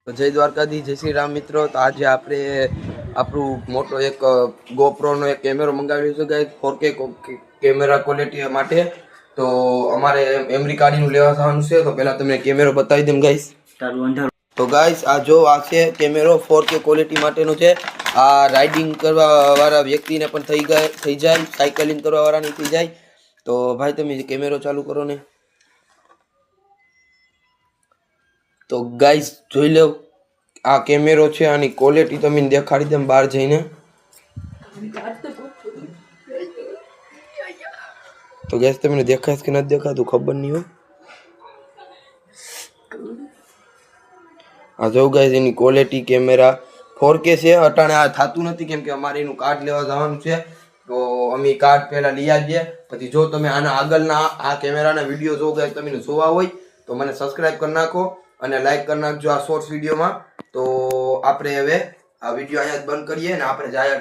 તો જય દ્વારકાધીશ, જય શ્રી રામ મિત્રો. તો આજે આપણે આપણું મોટો એક ગોપ્રોનો એક કેમેરો મંગાવ્યો છે ગાઈસ, 4K કેમેરા ક્વોલિટી માટે. તો અમારે મેમરી કાર્ડનું લેવા થવાનું છે. તો પહેલા તમને કેમેરો બતાવી દઉં ગાઈસ. તો ગાઈસ આ જો આ છે કેમેરો 4K ક્વોલિટી માટેનો છે. આ રાઇડિંગ કરવા વાળા વ્યક્તિને પણ થઈ જાય, સાયકલિંગ કરવા વાળાને થઈ જાય. તો ભાઈ તમે કેમેરો ચાલુ કરો ને. તો ગાઈસ જોઈ લો, આ કેમેરો છે, આની ક્વોલિટી તમને દેખાડી દઉં બહાર જઈને. તો ગાઈસ તમને દેખાય કે નથી દેખાતું ખબર નહીં હોય. આ જો ગાઈસ એની ક્વોલિટી કેમેરા 4K છે. અટાણે આ થતું નથી કેમ કે અમારે એનું કાર્ડ લેવા જવાનું છે. તો અમે કાર્ડ પહેલા લઈ આવીએ. પછી જો તમે આના આગળના આ કેમેરાના વિડીયો જો ગાઈસ તમને જોવા હોય તો મને સબસ્ક્રાઇબ કરી નાખો અને લાઈક કરી નાખજો આ શોર્ટ્સ વિડીયોમાં. તો આપણે હવે આ વિડીયો અહીંયા જ બંધ કરીએ ને આપણે જાય